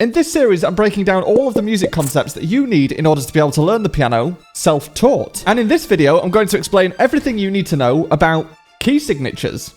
In this series, I'm breaking down all of the music concepts that you need in order to be able to learn the piano self-taught. And in this video, I'm going to explain everything you need to know about key signatures.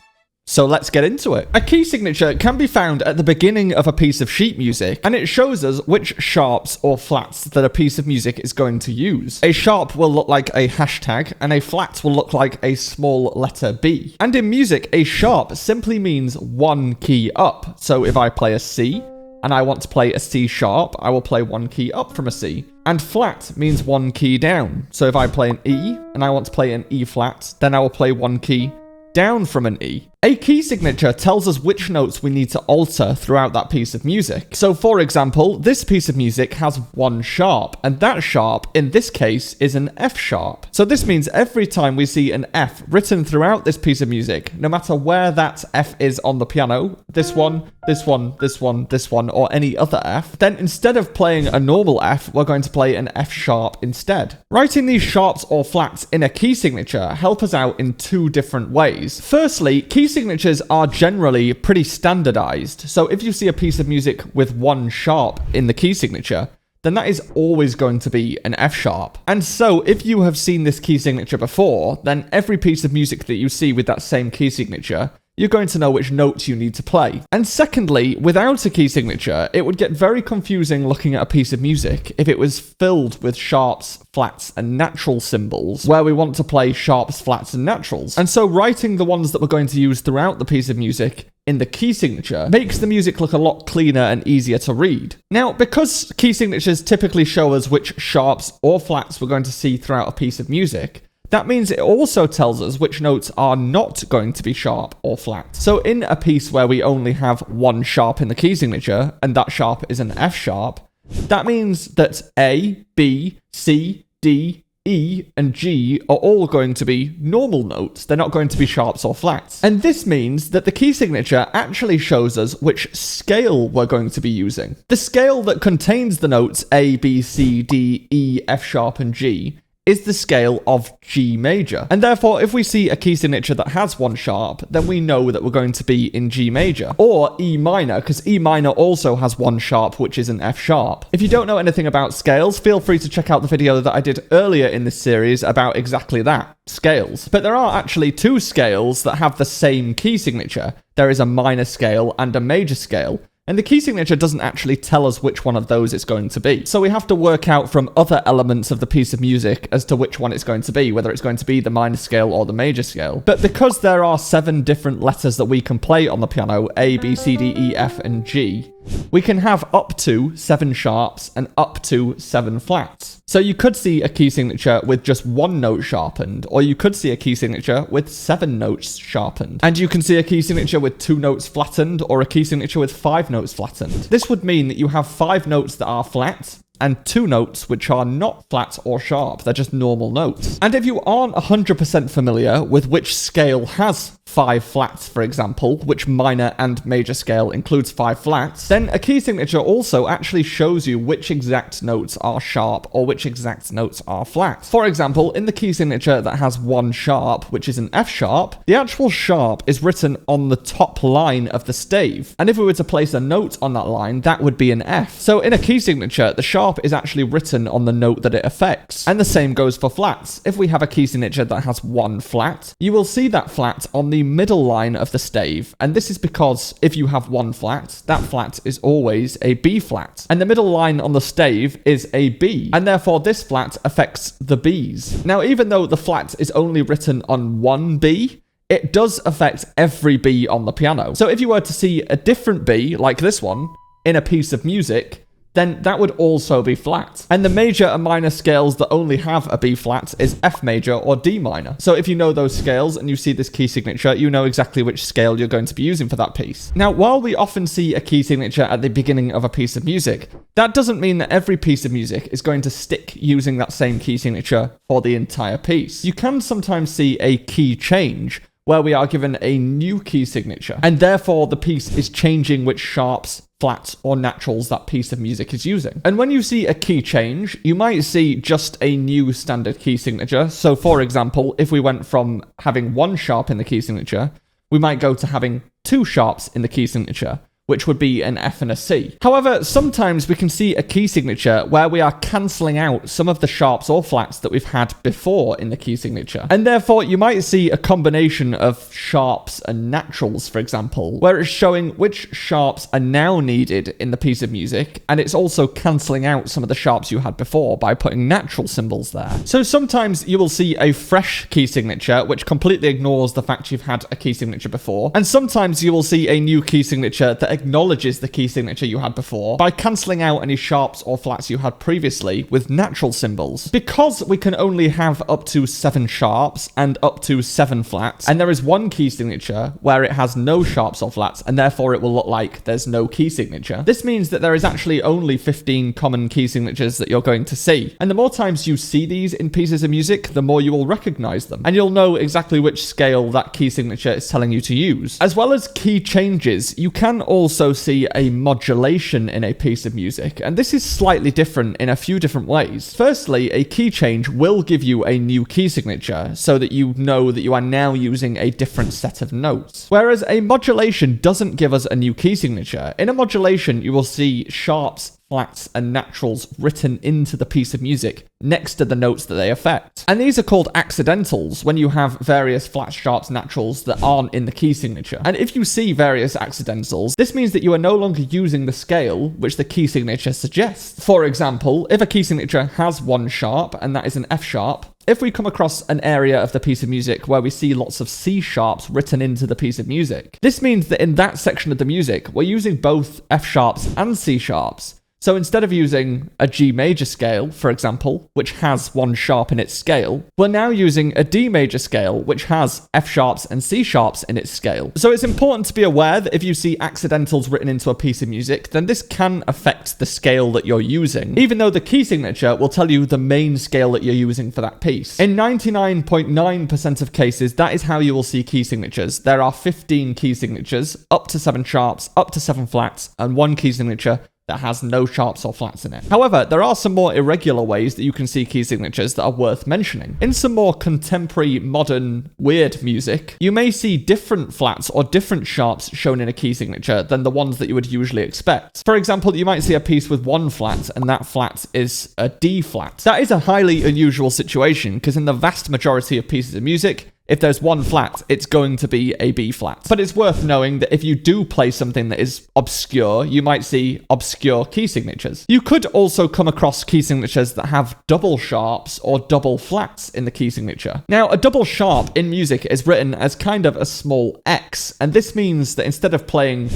So let's get into it. A key signature can be found at the beginning of a piece of sheet music, and it shows us which sharps or flats that a piece of music is going to use. A sharp will look like a hashtag, and a flat will look like a small letter B. And in music, a sharp simply means one key up. So if I play a C, and I want to play a C sharp, I will play one key up from a C. And flat means one key down. So if I play an E, and I want to play an E flat, then I will play one key down from an E. A key signature tells us which notes we need to alter throughout that piece of music. So for example, this piece of music has one sharp, and that sharp in this case is an F sharp. So this means every time we see an F written throughout this piece of music, no matter where that F is on the piano, this one, this one, this one, this one, or any other F, then instead of playing a normal F, we're going to play an F sharp instead. Writing these sharps or flats in a key signature help us out in two different ways. Firstly, key signatures are generally pretty standardized. So if you see a piece of music with one sharp in the key signature, then that is always going to be an F sharp. And so if you have seen this key signature before, then every piece of music that you see with that same key signature, you're going to know which notes you need to play. And secondly, without a key signature, it would get very confusing looking at a piece of music if it was filled with sharps, flats, and natural symbols, where we want to play sharps, flats, and naturals. And so writing the ones that we're going to use throughout the piece of music in the key signature makes the music look a lot cleaner and easier to read. Now, because key signatures typically show us which sharps or flats we're going to see throughout a piece of music, that means it also tells us which notes are not going to be sharp or flat. So in a piece where we only have one sharp in the key signature, and that sharp is an F sharp, that means that A, B, C, D, E, and G are all going to be normal notes. They're not going to be sharps or flats. And this means that the key signature actually shows us which scale we're going to be using. The scale that contains the notes A, B, C, D, E, F sharp, and G is the scale of G major. And therefore, if we see a key signature that has one sharp, then we know that we're going to be in G major. Or E minor, because E minor also has one sharp, which is an F sharp. If you don't know anything about scales, feel free to check out the video that I did earlier in this series about exactly that, scales. But there are actually two scales that have the same key signature. There is a minor scale and a major scale. And the key signature doesn't actually tell us which one of those it's going to be. So we have to work out from other elements of the piece of music as to which one it's going to be, whether it's going to be the minor scale or the major scale. But because there are 7 different letters that we can play on the piano, A, B, C, D, E, F, and G, we can have up to 7 sharps and up to 7 flats. So you could see a key signature with just one note sharpened, or you could see a key signature with 7 notes sharpened. And you can see a key signature with 2 notes flattened, or a key signature with 5 notes flattened. This would mean that you have 5 notes that are flat, and 2 notes which are not flat or sharp, they're just normal notes. And if you aren't 100% familiar with which scale has 5 flats, for example, which minor and major scale includes 5 flats, then a key signature also actually shows you which exact notes are sharp or which exact notes are flat. For example, in the key signature that has one sharp, which is an F sharp, the actual sharp is written on the top line of the stave. And if we were to place a note on that line, that would be an F. So in a key signature, the sharp is actually written on the note that it affects. And the same goes for flats. If we have a key signature that has one flat, you will see that flat on the middle line of the stave. And this is because if you have one flat, that flat is always a B flat. And the middle line on the stave is a B. And therefore this flat affects the Bs. Now, even though the flat is only written on one B, it does affect every B on the piano. So if you were to see a different B, like this one, in a piece of music, then that would also be flat. And the major and minor scales that only have a B flat is F major or D minor. So if you know those scales and you see this key signature, you know exactly which scale you're going to be using for that piece. Now, while we often see a key signature at the beginning of a piece of music, that doesn't mean that every piece of music is going to stick using that same key signature for the entire piece. You can sometimes see a key change, where we are given a new key signature, and therefore the piece is changing which sharps, flats, or naturals that piece of music is using. And when you see a key change, you might see just a new standard key signature. So for example, if we went from having one sharp in the key signature, we might go to having 2 sharps in the key signature, which would be an F and a C. However, sometimes we can see a key signature where we are cancelling out some of the sharps or flats that we've had before in the key signature. And therefore, you might see a combination of sharps and naturals, for example, where it's showing which sharps are now needed in the piece of music, and it's also cancelling out some of the sharps you had before by putting natural symbols there. So sometimes you will see a fresh key signature, which completely ignores the fact you've had a key signature before, and sometimes you will see a new key signature that acknowledges the key signature you had before by cancelling out any sharps or flats you had previously with natural symbols. Because we can only have up to 7 sharps and up to 7 flats, and there is one key signature where it has no sharps or flats, and therefore it will look like there's no key signature. This means that there is actually only 15 common key signatures that you're going to see. And the more times you see these in pieces of music, the more you will recognize them, and you'll know exactly which scale that key signature is telling you to use. As well as key changes, you can also see a modulation in a piece of music, and this is slightly different in a few different ways. Firstly, a key change will give you a new key signature so that you know that you are now using a different set of notes. Whereas a modulation doesn't give us a new key signature. In a modulation, you will see sharps, flats, and naturals written into the piece of music next to the notes that they affect. And these are called accidentals when you have various flats, sharps, naturals that aren't in the key signature. And if you see various accidentals, this means that you are no longer using the scale which the key signature suggests. For example, if a key signature has 1 sharp, and that is an F sharp, if we come across an area of the piece of music where we see lots of C sharps written into the piece of music, this means that in that section of the music, we're using both F sharps and C sharps. So instead of using a G major scale, for example, which has 1 sharp in its scale, we're now using a D major scale, which has F sharps and C sharps in its scale. So it's important to be aware that if you see accidentals written into a piece of music, then this can affect the scale that you're using, even though the key signature will tell you the main scale that you're using for that piece. In 99.9% of cases, that is how you will see key signatures. There are 15 key signatures, up to 7 sharps, up to 7 flats, and 1 key signature that has no sharps or flats in it. However, there are some more irregular ways that you can see key signatures that are worth mentioning. In some more contemporary, modern, weird music, you may see different flats or different sharps shown in a key signature than the ones that you would usually expect. For example, you might see a piece with 1 flat, and that flat is a D flat. That is a highly unusual situation, because in the vast majority of pieces of music, if there's 1 flat, it's going to be a B flat. But it's worth knowing that if you do play something that is obscure, you might see obscure key signatures. You could also come across key signatures that have double sharps or double flats in the key signature. Now, a double sharp in music is written as kind of a small X, and this means that instead of playing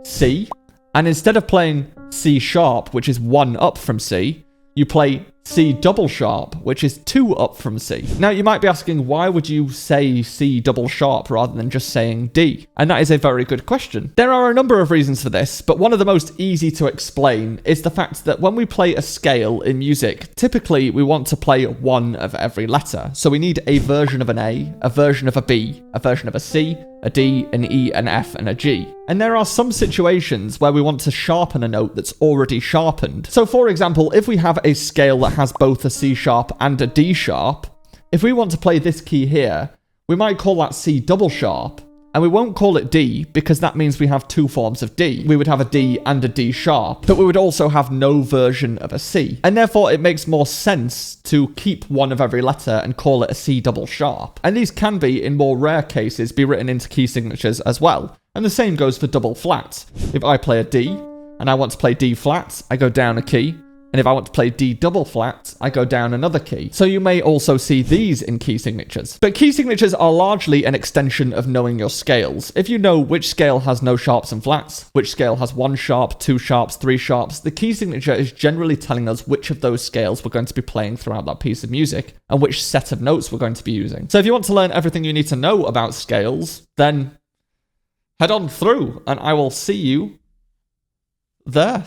C, and instead of playing C sharp, which is 1 up from C, you play C double sharp, which is 2 up from C. Now, you might be asking, why would you say C double sharp rather than just saying D? And that is a very good question. There are a number of reasons for this, but one of the most easy to explain is the fact that when we play a scale in music, typically we want to play 1 of every letter. So we need a version of an A version of a B, a version of a C, a D, an E, an F, and a G. And there are some situations where we want to sharpen a note that's already sharpened. So for example, if we have a scale that has both a C sharp and a D sharp, if we want to play this key here, we might call that C double sharp, and we won't call it D because that means we have 2 forms of D. We would have a D and a D sharp, but we would also have no version of a C. And therefore it makes more sense to keep 1 of every letter and call it a C double sharp. And these can be, in more rare cases, be written into key signatures as well. And the same goes for double flats. If I play a D and I want to play D flat, I go down a key. And if I want to play D double flat, I go down another key. So you may also see these in key signatures. But key signatures are largely an extension of knowing your scales. If you know which scale has no sharps and flats, which scale has 1 sharp, 2 sharps, 3 sharps, the key signature is generally telling us which of those scales we're going to be playing throughout that piece of music and which set of notes we're going to be using. So if you want to learn everything you need to know about scales, then head on through and I will see you there.